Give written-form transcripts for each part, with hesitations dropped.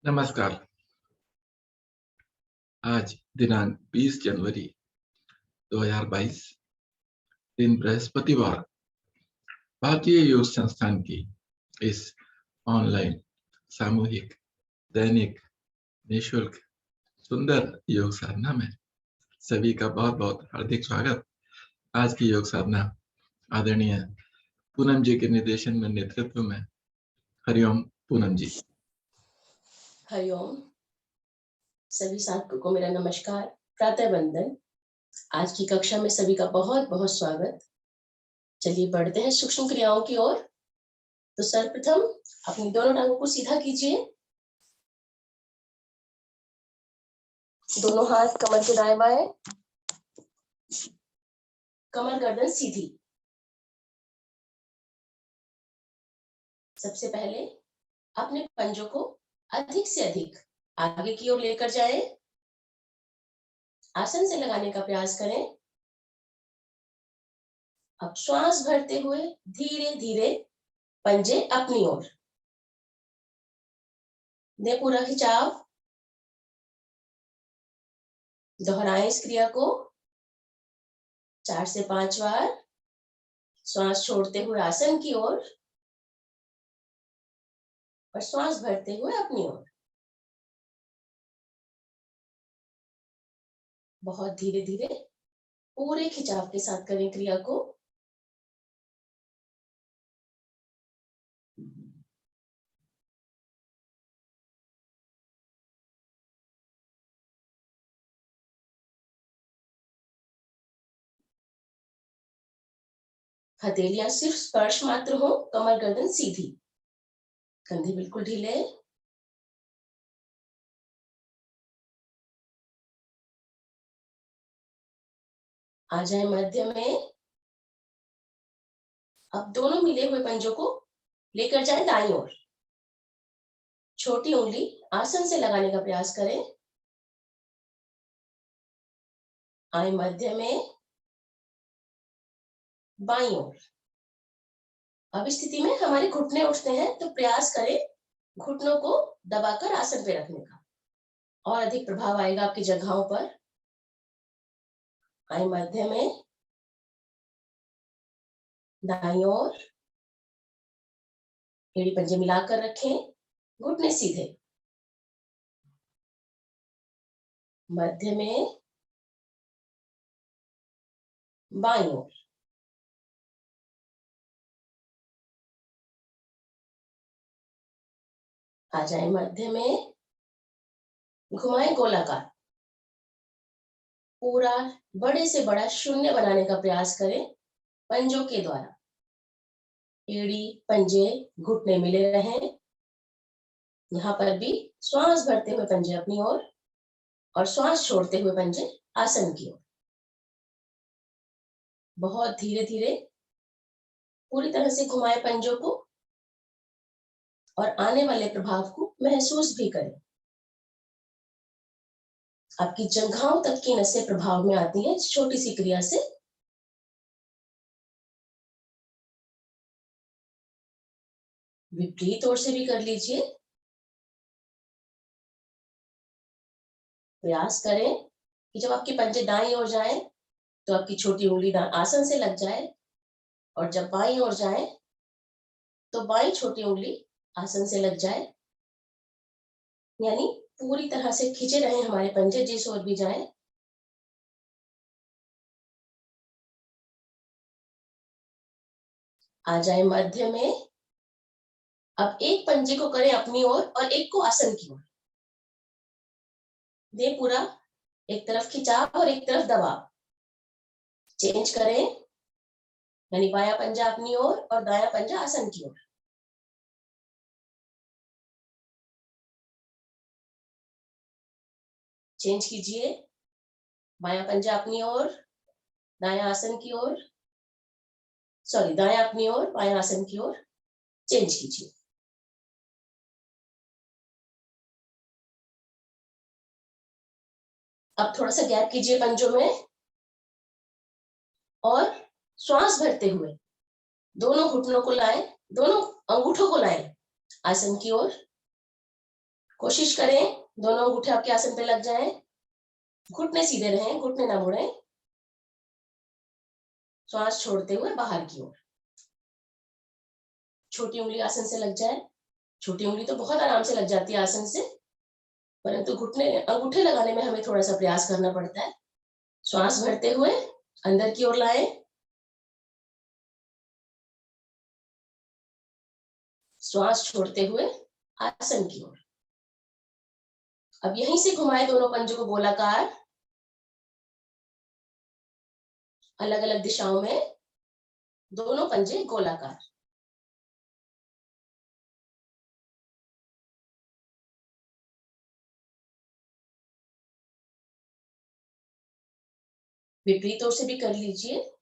नमस्कार। आज दिनांक 20 जनवरी 2022 दिन बृहस्पतिवार भारतीय योग संस्थान की इस ऑनलाइन सामूहिक दैनिक निःशुल्क सुंदर योग साधना में सभी का बहुत बहुत हार्दिक स्वागत। आज की योग साधना आदरणीय पूनम जी के निर्देशन में नेतृत्व में। हरिओम पूनम जी। हरिओम। सभी साथियों को मेरा नमस्कार, प्रातः वंदन। आज की कक्षा में सभी का बहुत बहुत स्वागत। चलिए बढ़ते हैं सूक्ष्म क्रियाओं की ओर। तो सर्वप्रथम अपनी दोनों टांगों को सीधा कीजिए, दोनों हाथ कमर के दाएं बाएं, कमर गर्दन सीधी। सबसे पहले अपने पंजों को अधिक से अधिक आगे की ओर लेकर जाएं। आसन से लगाने का प्रयास करें। अब श्वास भरते हुए धीरे धीरे पंजे अपनी ओर दे, पूरा खिंचाव। दोहराएं इस क्रिया को 4 से 5 बार। श्वास छोड़ते हुए आसन की ओर और श्वास भरते हुए अपनी ओर। बहुत धीरे धीरे पूरे खिंचाव के साथ करें क्रिया को। हथेलियां सिर्फ स्पर्श मात्र हो, कमर गर्दन सीधी, कंधे बिल्कुल ढीले। आ जाए मध्य में। अब दोनों मिले हुए पंजों को लेकर जाए दाईं ओर। छोटी उंगली आसन से लगाने का प्रयास करें। आए मध्य में, बाईं ओर। अब इस स्थिति में हमारे घुटने उठते हैं, तो प्रयास करें घुटनों को दबाकर आसन पे रखने का, और अधिक प्रभाव आएगा आपकी जगहों पर। आए मध्य में, दाईं ओर। एड़ी पंजे मिलाकर रखें, घुटने सीधे। मध्य में, बाईं ओर। आ जाए मध्य में, घुमाएं गोलाकार। पूरा बड़े से बड़ा शून्य बनाने का प्रयास करें पंजों के द्वारा। एड़ी पंजे घुटने मिले रहें। यहाँ पर भी श्वास भरते हुए पंजे अपनी ओर और श्वास छोड़ते हुए पंजे आसन की ओर। बहुत धीरे धीरे पूरी तरह से घुमाएं पंजों को और आने वाले प्रभाव को महसूस भी करें। आपकी जंघाओं तक की नसें प्रभाव में आती हैं इस छोटी सी क्रिया से। विपरीत ओर से भी कर लीजिए। प्रयास करें कि जब आपके पंजे दाईं ओर जाएं तो आपकी छोटी उंगली आसन से लग जाए, और जब बाईं ओर जाए तो बाईं छोटी उंगली आसन से लग जाए। यानी पूरी तरह से खींचे रहें हमारे पंजे जिस ओर भी जाए। आ जाए मध्य में। अब एक पंजे को करें अपनी ओर और एक को आसन की ओर दे, पूरा एक तरफ खिंचाव और एक तरफ दबाव। चेंज करें, यानी बायां पंजा अपनी ओर और दायां पंजा आसन की ओर। चेंज कीजिए, बायां पंजा अपनी ओर, दायां आसन की ओर। सॉरी, दायां अपनी ओर, बायां आसन की ओर। चेंज कीजिए। अब थोड़ा सा गैप कीजिए पंजों में और श्वास भरते हुए दोनों घुटनों को लाएं, दोनों अंगूठों को लाएं आसन की ओर। कोशिश करें दोनों अंगूठे आपके आसन पे लग जाएं, घुटने सीधे रहें, घुटने ना मुड़ें। श्वास छोड़ते हुए बाहर की ओर। छोटी उंगली आसन से लग जाए। छोटी उंगली तो बहुत आराम से लग जाती है आसन से, परंतु घुटने अंगूठे लगाने में हमें थोड़ा सा प्रयास करना पड़ता है। श्वास भरते हुए अंदर की ओर लाएं, श्वास छोड़ते हुए आसन की ओर। अब यहीं से घुमाएं दोनों पंजों को गोलाकार, अलग अलग दिशाओं में दोनों पंजे गोलाकार। विपरीत ओर से भी कर लीजिए।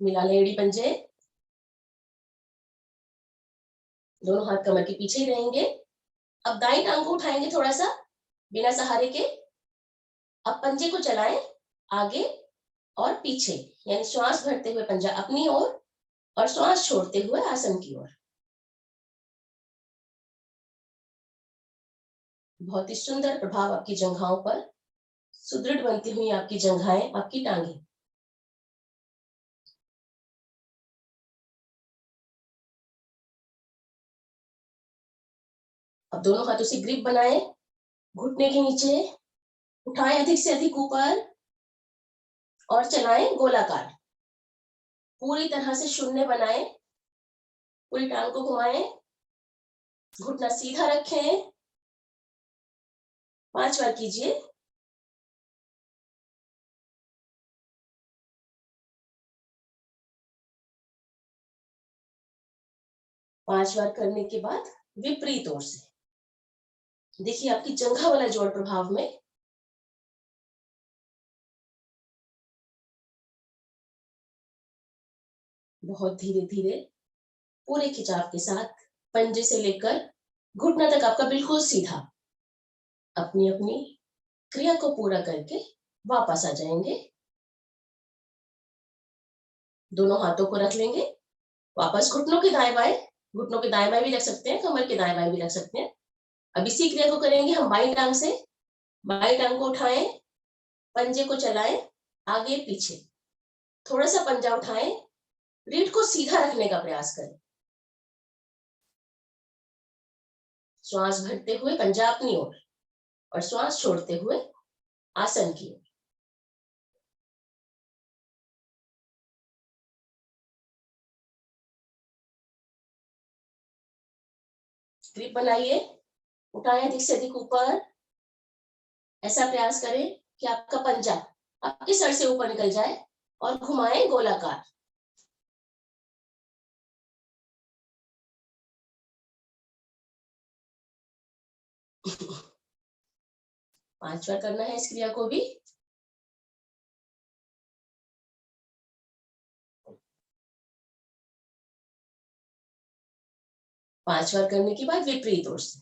मिला लें एड़ी पंजे, दोनों हाथ कमर के पीछे ही रहेंगे। अब दाईं टांग को उठाएंगे थोड़ा सा बिना सहारे के। अब पंजे को चलाएं आगे और पीछे, यानी श्वास भरते हुए पंजा अपनी ओर और श्वास छोड़ते हुए आसन की ओर। बहुत ही सुंदर प्रभाव आपकी जंघाओं पर, सुदृढ़ बनती हुई आपकी जंघाएं, आपकी टांगे। अब दोनों हाथों से ग्रिप बनाएं, घुटने के नीचे उठाएं अधिक से अधिक ऊपर और चलाएं गोलाकार। पूरी तरह से शून्य बनाएं, पूरी टांग को घुमाएं, घुटना सीधा रखें। 5 बार कीजिए। पांच बार करने के बाद विपरीत ओर से देखिए आपकी जंघा वाला जोड़ प्रभाव में बहुत धीरे धीरे पूरे खिंचाव के साथ पंजे से लेकर घुटना तक आपका बिल्कुल सीधा। अपनी अपनी क्रिया को पूरा करके वापस आ जाएंगे। दोनों हाथों को रख लेंगे, वापस घुटनों के दाएं बाएं, घुटनों के दाएं बाएं भी रख सकते हैं, कमर के दाएं बाएं भी रख सकते हैं। अब इसी क्रिया को करेंगे हम बाईं टांग से। बाईं टांग को उठाएं, पंजे को चलाएं आगे पीछे, थोड़ा सा पंजा उठाएं, रीढ़ को सीधा रखने का प्रयास करें। श्वास भरते हुए पंजा अपनी ओर और श्वास छोड़ते हुए आसन की ओर। ग्रिप बनाइए, उठाएं अधिक से अधिक ऊपर। ऐसा प्रयास करें कि आपका पंजा आपके सर से ऊपर निकल जाए और घुमाएं गोलाकार। पांच बार करना है इस क्रिया को भी। पांच बार करने के बाद विपरीत ओर से।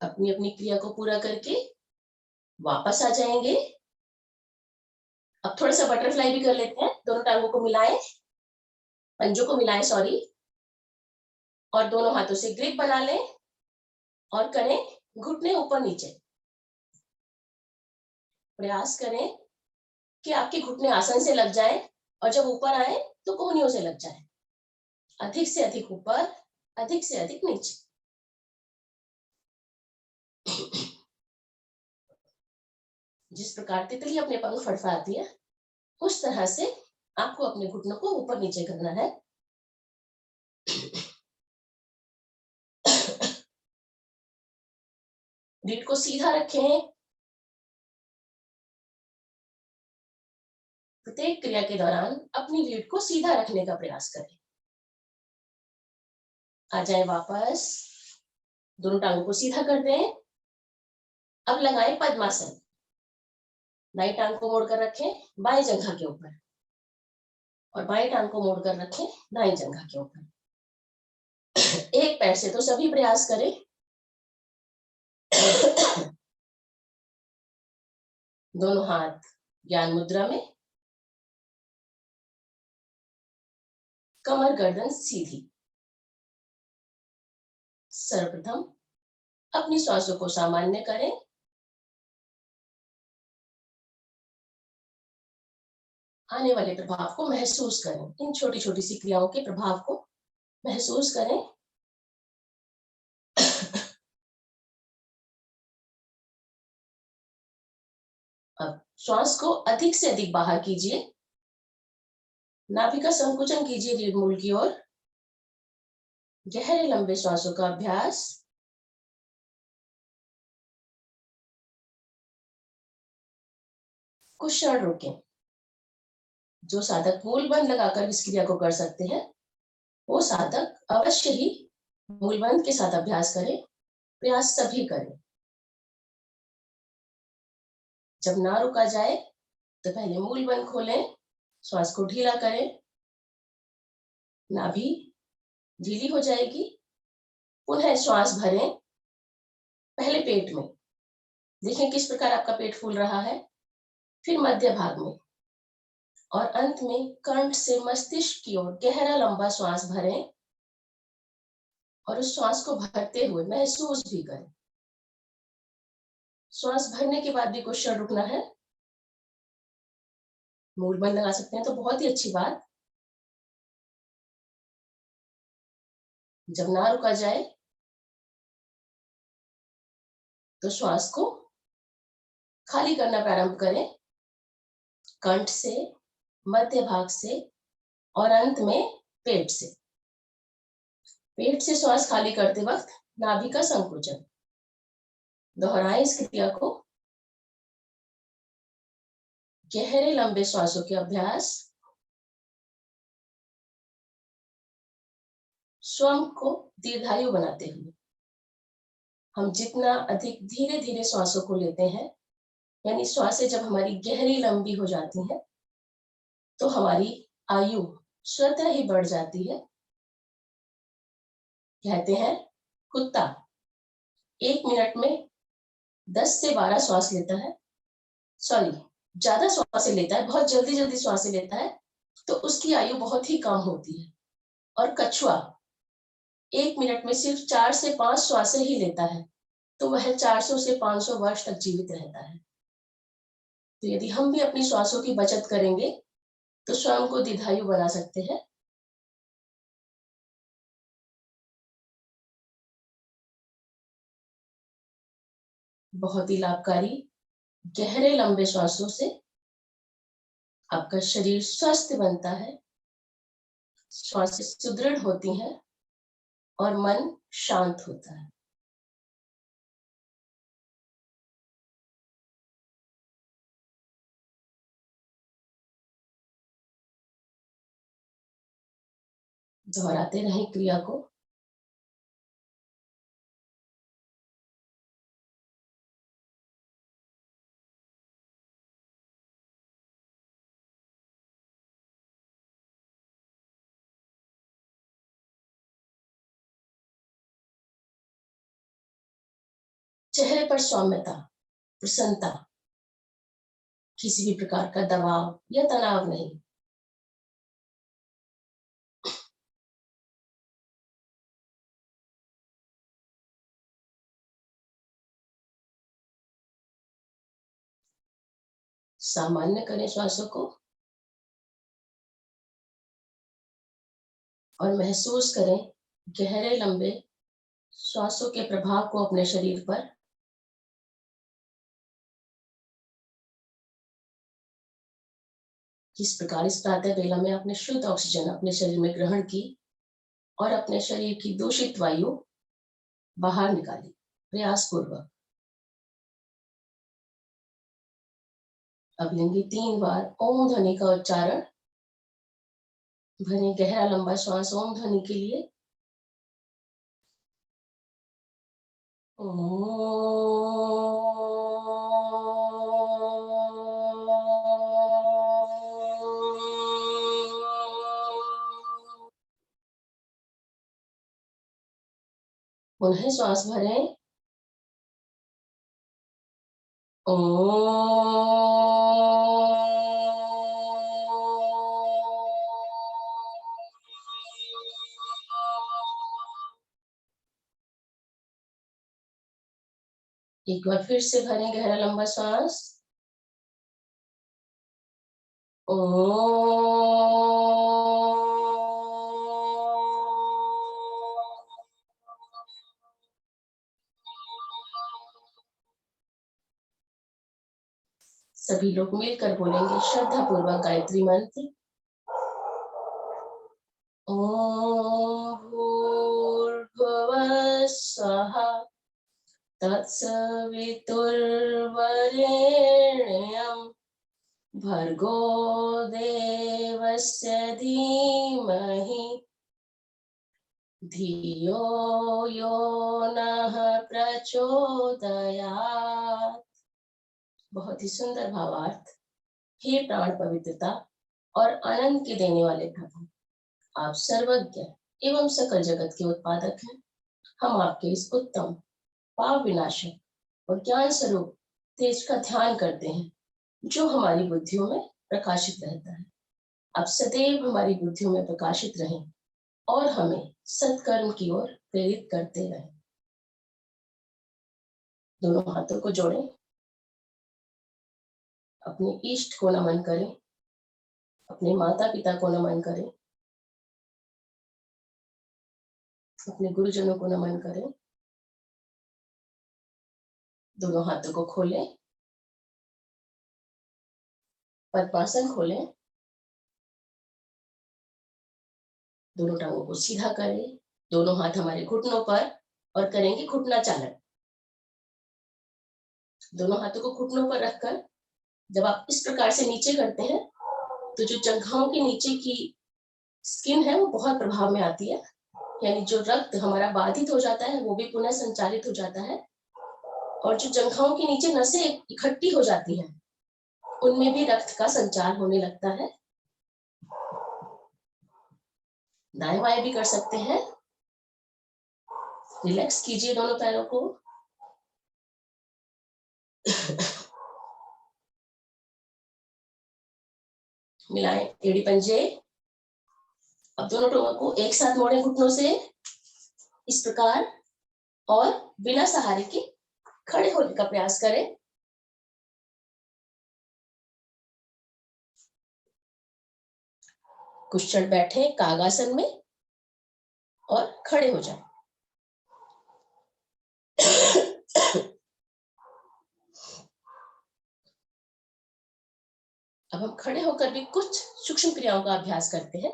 अपनी अपनी क्रिया को पूरा करके वापस आ जाएंगे। अब थोड़ा सा बटरफ्लाई भी कर लेते हैं। दोनों टांगों को मिलाएं, पंजों को मिलाएं सॉरी, और दोनों हाथों से ग्रिप बना लें और करें घुटने ऊपर नीचे। प्रयास करें कि आपके घुटने आसन से लग जाए और जब ऊपर आए तो कोहनियों से लग जाए। अधिक से अधिक ऊपर, अधिक से अधिक नीचे। जिस प्रकार तितली अपने पंख फड़फड़ाती है, उस तरह से आपको अपने घुटनों को ऊपर नीचे करना है। रीढ़ को सीधा रखें। प्रत्येक क्रिया के दौरान अपनी रीढ़ को सीधा रखने का प्रयास करें। आ जाए वापस, दोनों टांगों को सीधा कर दें। अब लगाएं पद्मासन। दाईं टांग को मोड़कर रखें बाएं जंघा के ऊपर और बाएं टांग को मोड़कर रखें दाएं जंघा के ऊपर। एक पैर से तो सभी प्रयास करें। दोनों हाथ ज्ञान मुद्रा में, कमर गर्दन सीधी। सर्वप्रथम अपनी श्वासों को सामान्य करें। आने वाले प्रभाव को महसूस करें। इन छोटी छोटी सी क्रियाओं के प्रभाव को महसूस करें। अब श्वास को अधिक से अधिक बाहर कीजिए। नाभि का संकुचन कीजिए रीढ़ मूल की ओर। गहरे लंबे श्वासों का अभ्यास। कुछ क्षण रुकें। जो साधक मूलबंध लगाकर इस क्रिया को कर सकते हैं वो साधक अवश्य ही मूलबंध के साथ अभ्यास करें। प्रयास सभी करें। जब ना रुका जाए तो पहले मूलबंध खोलें, श्वास को ढीला करें, नाभि ढीली हो जाएगी। पुनः श्वास भरें। पहले पेट में देखें किस प्रकार आपका पेट फूल रहा है, फिर मध्य भाग में और अंत में कंठ से मस्तिष्क की ओर गहरा लंबा श्वास भरें और उस श्वास को भरते हुए महसूस भी करें। श्वास भरने के बाद भी कुछ क्षण रुकना है। मूलबंध लगा सकते हैं तो बहुत ही अच्छी बात। जब ना रुका जाए तो श्वास को खाली करना प्रारंभ करें, कंठ से, मध्य भाग से और अंत में पेट से। पेट से श्वास खाली करते वक्त नाभि का संकुचन। दोहराएं इस क्रिया को। गहरे लंबे श्वासों के अभ्यास। स्वयं को दीर्घायु बनाते हुए हम जितना अधिक धीरे धीरे श्वासों को लेते हैं, यानी श्वासें जब हमारी गहरी लंबी हो जाती हैं तो हमारी आयु स्वतः ही बढ़ जाती है। कहते हैं कुत्ता 1 मिनट में 10 से 12 श्वास लेता है, ज्यादा श्वासें लेता है, बहुत जल्दी जल्दी श्वासें लेता है तो उसकी आयु बहुत ही कम होती है। और कछुआ 1 मिनट में सिर्फ 4 से 5 श्वासें ही लेता है तो वह 400 से 500 वर्ष तक जीवित रहता है। तो यदि हम भी अपनी श्वासों की बचत करेंगे तो स्वयं को दीर्घायु बना सकते हैं। बहुत ही लाभकारी गहरे लंबे श्वासों से आपका शरीर स्वस्थ बनता है, श्वासें सुदृढ़ होती हैं और मन शांत होता है। दोहराते रहें क्रिया को। चेहरे पर सौम्यता, प्रसन्नता, किसी भी प्रकार का दबाव या तनाव नहीं। सामान्य करें श्वासों को और महसूस करें गहरे लंबे श्वासों के प्रभाव को अपने शरीर पर। किस प्रकार इस प्रातः वेला में आपने शुद्ध ऑक्सीजन अपने शरीर में ग्रहण की और अपने शरीर की दूषित वायु बाहर निकाली प्रयास पूर्वक। अब लेंगे 3 बार ओम ध्वनि का उच्चारण। भरें गहरा लंबा श्वास ओम ध्वनि के लिए। पुनः श्वास भरें। एक बार फिर से भरें गहरा लंबा श्वास। सभी लोग मिलकर बोलेंगे श्रद्धा पूर्वक गायत्री मंत्र। ओम भूर्भुवः स्वः तत्सवितुर्वरेण्यं भर्गो देवस्य धीमहि धियो यो नः प्रचोदयात्। बहुत ही सुंदर भावार्थ। हे प्राण पवित्रता और आनंद के देने वाले प्रभु, आप सर्वज्ञ एवं सकल जगत के उत्पादक हैं। हम आपके इस उत्तम पाप विनाशक और ज्ञान स्वरूप तेज का ध्यान करते हैं, जो हमारी बुद्धियों में प्रकाशित रहता है। आप सदैव हमारी बुद्धियों में प्रकाशित रहें और हमें सत्कर्म की ओर प्रेरित करते रहें। दोनों हाथों को जोड़ें, अपने इष्ट को नमन करें, अपने माता पिता को नमन करें, अपने गुरुजनों को नमन करें। दोनों हाथों को खोलें, पद्मासन खोलें, दोनों टांगों को सीधा करें, दोनों हाथ हमारे घुटनों पर और करेंगे घुटना चालन। दोनों हाथों को घुटनों पर रखकर जब आप इस प्रकार से नीचे करते हैं तो जो जंघाओं के नीचे की स्किन है वो बहुत प्रभाव में आती है, यानी जो रक्त हमारा बाधित हो जाता है वो भी पुनः संचालित हो जाता है, और जो जंघाओं के नीचे नसें इकट्ठी हो जाती हैं उनमें भी रक्त का संचार होने लगता है। दाएं बाएं भी कर सकते हैं। रिलैक्स कीजिए दोनों पैरों को। मिलाएं एड़ी पंजे। अब दोनों टोंगों को एक साथ मोड़ें घुटनों से इस प्रकार, और बिना सहारे के खड़े होने का प्रयास करें। कुछ क्षण बैठे कागासन में और खड़े हो जाएं। अब हम खड़े होकर भी कुछ सूक्ष्म क्रियाओं का अभ्यास करते हैं।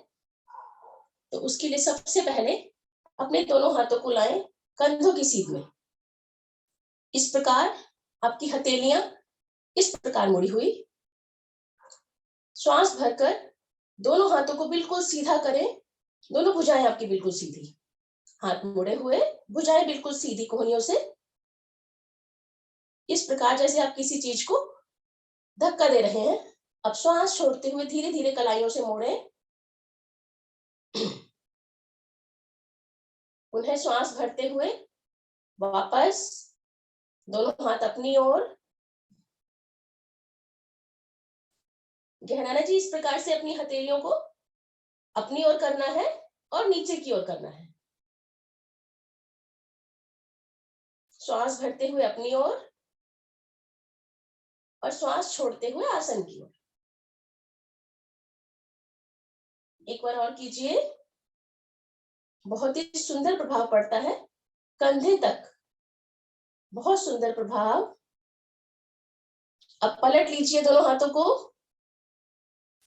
तो उसके लिए सबसे पहले अपने दोनों हाथों को लाएं कंधों की सीध में। इस प्रकार आपकी हथेलियां इस प्रकार मुड़ी हुई। श्वास भरकर दोनों हाथों को बिल्कुल सीधा करें। दोनों भुजाएं आपकी बिल्कुल सीधी, हाथ मुड़े हुए, भुजाएं बिल्कुल सीधी कोहनियों से। इस प्रकार जैसे आप किसी चीज को धक्का दे रहे हैं। अब श्वास छोड़ते हुए धीरे धीरे कलाइयों से मोड़ें। पुनः श्वास भरते हुए वापस दोनों हाथ अपनी ओर। गहराना जी, इस प्रकार से अपनी हथेलियों को अपनी ओर करना है और नीचे की ओर करना है। श्वास भरते हुए अपनी ओर और श्वास छोड़ते हुए आसन की ओर। एक बार और कीजिए। बहुत ही सुंदर प्रभाव पड़ता है कंधे तक, बहुत सुंदर प्रभाव। अब पलट लीजिए दोनों हाथों को।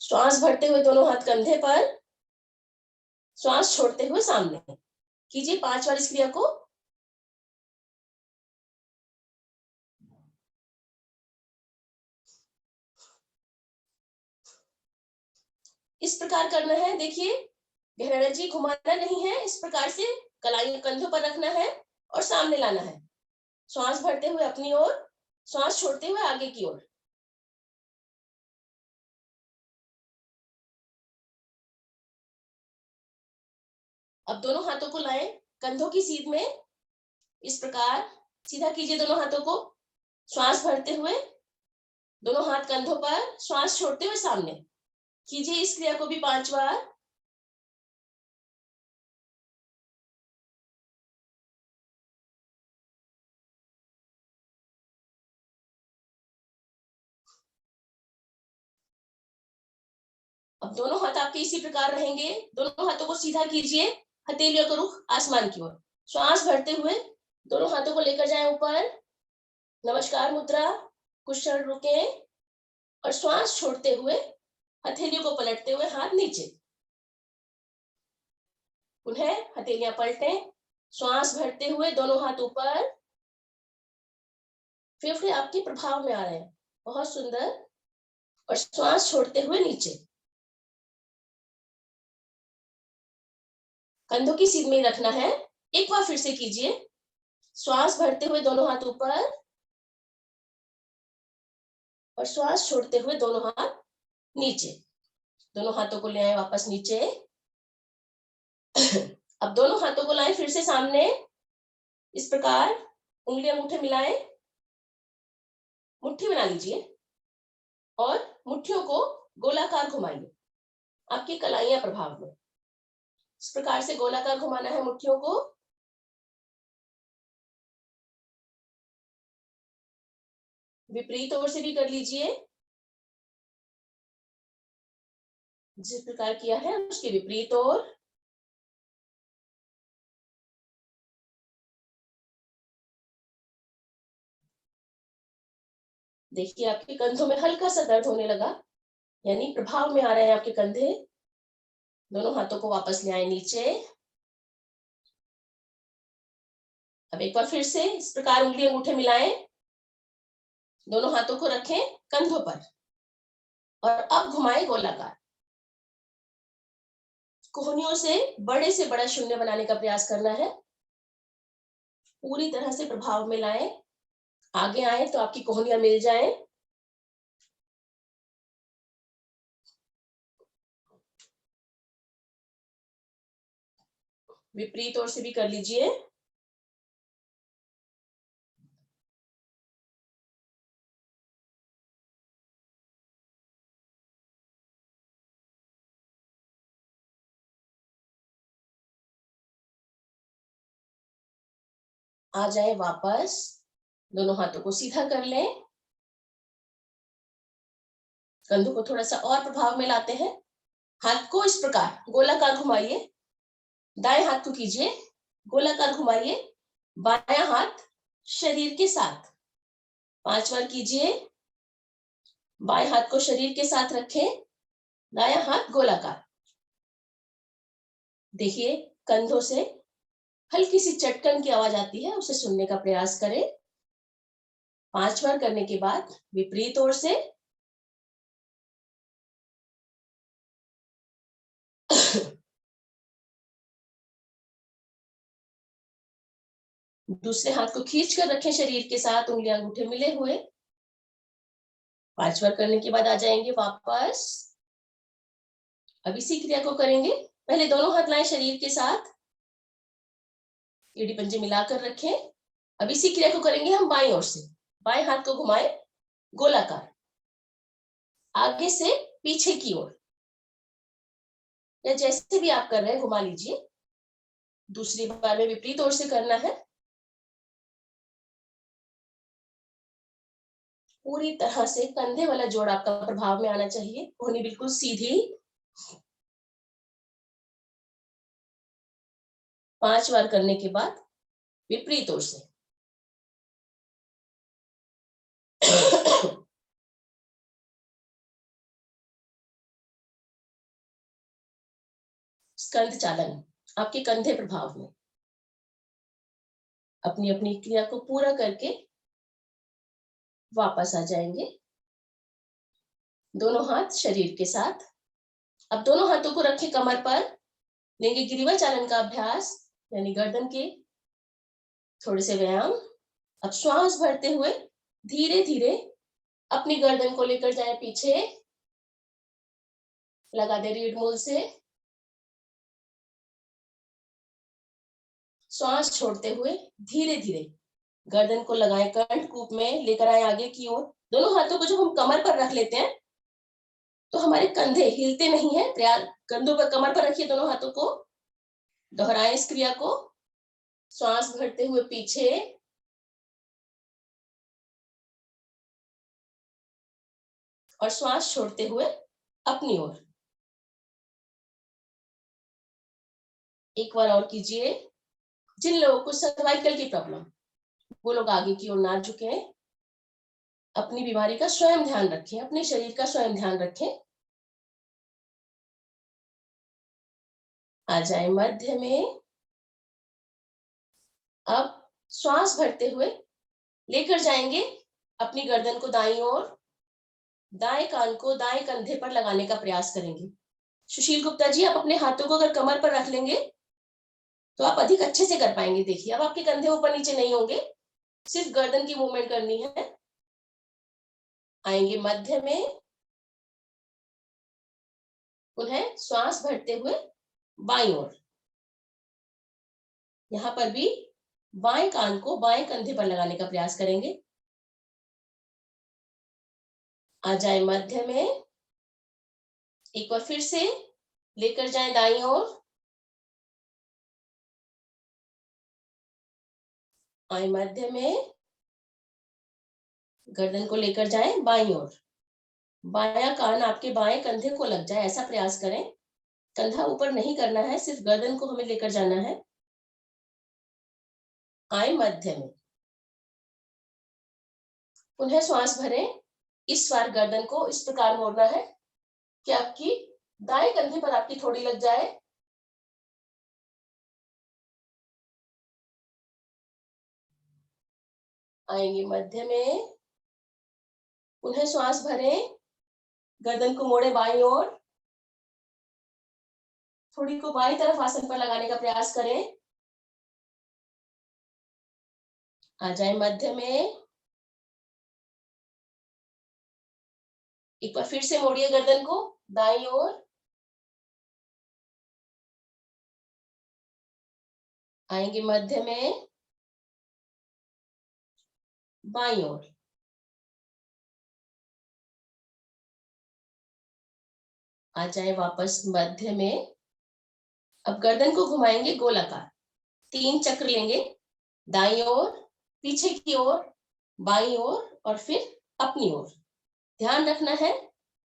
श्वास भरते हुए दोनों हाथ कंधे पर, श्वास छोड़ते हुए सामने। कीजिए 5 बार इस क्रिया को। इस प्रकार करना है। देखिए गहराना जी, घुमाना नहीं है, इस प्रकार से कलाई कंधों पर रखना है और सामने लाना है। श्वास भरते हुए अपनी ओर, श्वास छोड़ते हुए आगे की ओर। अब दोनों हाथों को लाएं कंधों की सीध में इस प्रकार सीधा कीजिए दोनों हाथों को, श्वास भरते हुए दोनों हाथ कंधों पर, श्वास छोड़ते हुए सामने कीजिए इस क्रिया को भी 5 बार। अब दोनों हाथ आपके इसी प्रकार रहेंगे। दोनों हाथों को सीधा कीजिए, हथेलियों का रुख आसमान की ओर। श्वास भरते हुए दोनों हाथों को लेकर जाएं ऊपर, नमस्कार मुद्रा, कुछ क्षण रुकें और श्वास छोड़ते हुए हथेलियों को पलटते हुए हाथ नीचे। पुनः हथेलियां पलटें, श्वास भरते हुए दोनों हाथ ऊपर, फेफड़े आपके प्रभाव में आ रहे हैं, बहुत सुंदर। और श्वास छोड़ते हुए नीचे, कंधों की सीध में रखना है। एक बार फिर से कीजिए, श्वास भरते हुए दोनों हाथ ऊपर और श्वास छोड़ते हुए दोनों हाथ नीचे। दोनों हाथों को ले आए वापस नीचे। अब दोनों हाथों को लाएं फिर से सामने, इस प्रकार उंगलियां अंगूठे मिलाएं, मुट्ठी बना लीजिए और मुट्ठियों को गोलाकार घुमाइए आपकी कलाइयां प्रभाव में। इस प्रकार से गोलाकार घुमाना है मुट्ठियों को। विपरीत ओर से भी कर लीजिए, जिस प्रकार किया है उसके विपरीत ओर। देखिए आपके कंधों में हल्का सा दर्द होने लगा, यानी प्रभाव में आ रहे हैं आपके कंधे। दोनों हाथों को वापस ले आए नीचे। अब एक बार फिर से इस प्रकार उंगली अंगूठे मिलाएं, दोनों हाथों को रखें कंधों पर और अब घुमाएं गोलाकार। कोहनियों से बड़ा शून्य बनाने का प्रयास करना है। पूरी तरह से प्रभाव में लाएं, आगे आए तो आपकी कोहनियां मिल जाएं। विपरीत ओर से भी कर लीजिए। आ जाए वापस, दोनों हाथों को सीधा कर लें, कंधों को थोड़ा सा और प्रभाव में लाते हैं। हाथ को इस प्रकार गोलाकार घुमाइए, दाएं हाथ को कीजिए गोलाकार घुमाइए, बायां हाथ शरीर के साथ 5 बार कीजिए। बाएं हाथ को शरीर के साथ रखें, दायां हाथ गोलाकार। देखिए कंधों से हल्की सी चटकन की आवाज आती है, उसे सुनने का प्रयास करें। 5 बार करने के बाद विपरीत ओर से दूसरे हाथ को खींच कर रखें शरीर के साथ, उंगलियां अंगूठे मिले हुए। 5 बार करने के बाद आ जाएंगे वापस। अब इसी क्रिया को करेंगे। पहले दोनों हाथ लाएं शरीर के साथ, एड़ी पंजे मिलाकर रखें। अब इसी क्रिया को करेंगे हम बाईं ओर से। बाएं हाथ को घुमाएं गोलाकार, आगे से पीछे की ओर, या जैसे भी आप कर रहे हैं घुमा लीजिए। दूसरी बार में विपरीत ओर से करना है। पूरी तरह से कंधे वाला जोड़ आपका प्रभाव में आना चाहिए, कोहनी बिल्कुल सीधी। 5 बार करने के बाद विपरीत ओर से। स्कंद चालन, आपके कंधे प्रभाव में। अपनी अपनी क्रिया को पूरा करके वापस आ जाएंगे, दोनों हाथ शरीर के साथ। अब दोनों हाथों को रखें कमर पर, लेंगे ग्रीवा चालन का अभ्यास, यानी गर्दन के थोड़े से व्यायाम। अब श्वास भरते हुए धीरे धीरे अपनी गर्दन को लेकर जाए पीछे, लगा दे रीढ़ मूल से। श्वास छोड़ते हुए धीरे धीरे गर्दन को लगाएं, कंठकूप में लेकर आए आगे की ओर। दोनों हाथों को जब हम कमर पर रख लेते हैं तो हमारे कंधे हिलते नहीं है। प्रयास कंधों पर, कमर पर रखिए दोनों हाथों को। दोहराएं इस क्रिया को। श्वास भरते हुए पीछे और श्वास छोड़ते हुए अपनी ओर। एक बार और कीजिए। जिन लोगों को सर्वाइकल की प्रॉब्लम, वो लोग आगे की ओर ना झुकें। अपनी बीमारी का स्वयं ध्यान रखें, अपने शरीर का स्वयं ध्यान रखें। आ जाए मध्य में। अब श्वास भरते हुए लेकर जाएंगे अपनी गर्दन को दाईं ओर। दाएं कान को दाएं कंधे पर लगाने का प्रयास करेंगे। सुशील गुप्ता जी, आप अपने हाथों को अगर कमर पर रख लेंगे तो आप अधिक अच्छे से कर पाएंगे। देखिए, अब आपके कंधे ऊपर नीचे नहीं होंगे, सिर्फ गर्दन की मूवमेंट करनी है। आएंगे मध्य में। पुनः श्वास भरते हुए बाईं ओर। यहां पर भी बाएं कान को बाएं कंधे पर लगाने का प्रयास करेंगे। आ जाए मध्य में। एक बार फिर से लेकर जाएं दाईं ओर। आए मध्य में। गर्दन को लेकर जाएं बाईं ओर। बायां कान आपके बाएं कंधे को लग जाए, ऐसा प्रयास करें। कंधा ऊपर नहीं करना है, सिर्फ गर्दन को हमें लेकर जाना है। आए मध्य में। पुनः श्वास भरें। इस बार गर्दन को इस प्रकार मोड़ना है कि आपकी दाएं कंधे पर आपकी थोड़ी लग जाए। आएंगे मध्य में। पुनः श्वास भरें। गर्दन को मोड़े बाईं ओर। थोड़ी को बाईं तरफ आसन पर लगाने का प्रयास करें। आ जाए मध्य में। एक बार फिर से मोड़िए गर्दन को दाईं ओर। आएंगे मध्य में। बाईं ओर। आ जाए वापस मध्य में। अब गर्दन को घुमाएंगे गोलाकार। 3 चक्र लेंगे, दाईं ओर, पीछे की ओर, बाईं ओर और फिर अपनी ओर। ध्यान रखना है,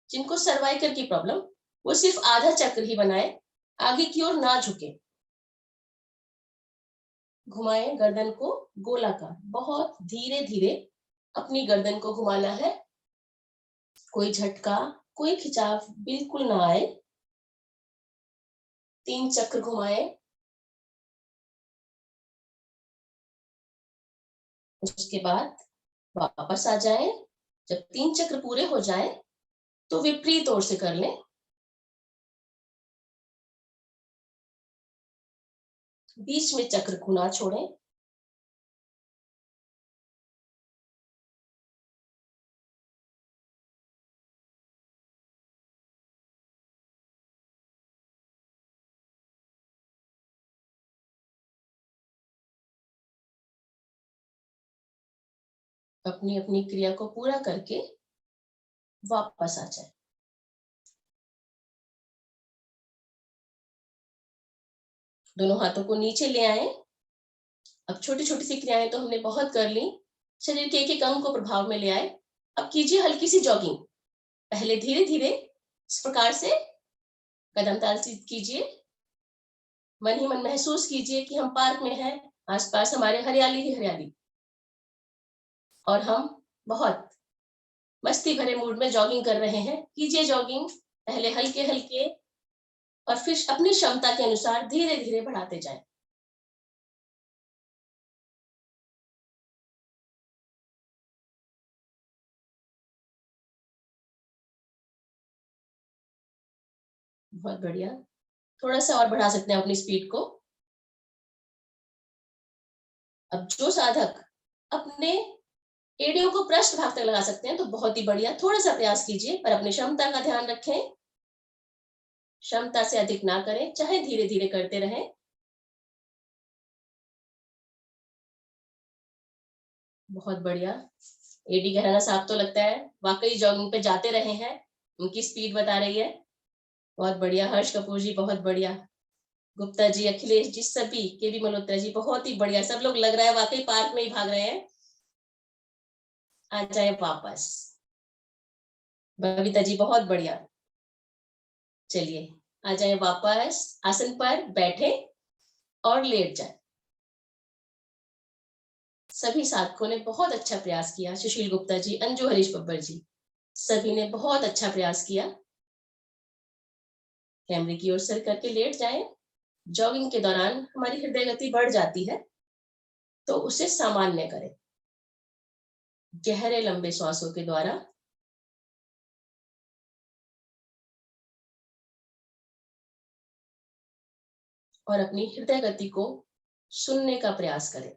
जिनको सर्वाइकल की प्रॉब्लम, वो सिर्फ आधा चक्र ही बनाए, आगे की ओर ना झुके। घुमाएं गर्दन को गोलाकार। बहुत धीरे धीरे अपनी गर्दन को घुमाना है। कोई झटका, कोई खिंचाव बिल्कुल ना आए। 3 चक्र घुमाएं। उसके बाद वापस आ जाएं। जब 3 चक्र पूरे हो जाएं तो विपरीत ओर से कर लें। बीच में चक्र को ना छोड़ें। अपनी अपनी क्रिया को पूरा करके वापस आ जाए। दोनों हाथों को नीचे ले आए। अब छोटी छोटी सी क्रियाएं तो हमने बहुत कर ली, शरीर के एक एक अंग को प्रभाव में ले आए। अब कीजिए हल्की सी जॉगिंग। पहले धीरे धीरे इस प्रकार से कदम ताल कीजिए। मन ही मन महसूस कीजिए कि हम पार्क में हैं, आसपास हमारे हरियाली ही हरियाली, और हम बहुत मस्ती भरे मूड में जॉगिंग कर रहे हैं। कीजिए जॉगिंग, पहले हल्के हल्के और फिर अपनी क्षमता के अनुसार धीरे धीरे बढ़ाते जाएं। बहुत बढ़िया। थोड़ा सा और बढ़ा सकते हैं अपनी स्पीड को। अब जो साधक अपने एड़ियों को पृष्ठ भाग तक लगा सकते हैं तो बहुत ही बढ़िया, थोड़ा सा प्रयास कीजिए, पर अपनी क्षमता का ध्यान रखें। क्षमता से अधिक ना करें, चाहे धीरे धीरे करते रहें। बहुत बढ़िया। एडी गहराना साहब तो लगता है वाकई जॉगिंग पे जाते रहे हैं, उनकी स्पीड बता रही है। बहुत बढ़िया। हर्ष कपूर जी बहुत बढ़िया। गुप्ता जी, अखिलेश जी, सभी, केवी मल्होत्रा जी बहुत ही बढ़िया। सब लोग लग रहा है वाकई पार्क में ही भाग रहे हैं। आ जाए वापस। बबीता जी बहुत बढ़िया। चलिए आ जाए वापस, आसन पर बैठे और लेट जाए। सभी साधकों ने बहुत अच्छा प्रयास किया। सुशील गुप्ता जी, अंजू हरीश बब्बर जी, सभी ने बहुत अच्छा प्रयास किया। कैमरे की ओर सर करके लेट जाएं। जॉगिंग के दौरान हमारी हृदय गति बढ़ जाती है, तो उसे सामान्य करें। गहरे लंबे श्वासों के द्वारा और अपनी हृदय गति को सुनने का प्रयास करें।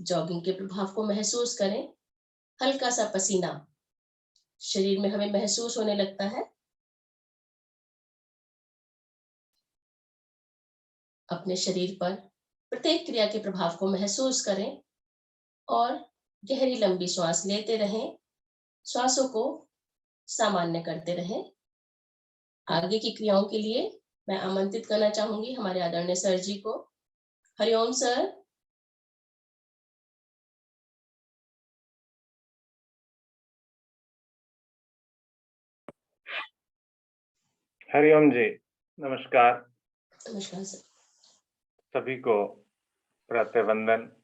जॉगिंग के प्रभाव को महसूस करें। हल्का सा पसीना शरीर में हमें महसूस होने लगता है। अपने शरीर पर प्रत्येक क्रिया के प्रभाव को महसूस करें और गहरी लंबी श्वास लेते रहें। श्वासों को सामान्य करते रहें। आगे की क्रियाओं के लिए मैं आमंत्रित करना चाहूंगी हमारे आदरणीय सर जी को। हरिओम सर। हरिओम जी, नमस्कार। नमस्कार सर। सभी को प्रातः वंदन।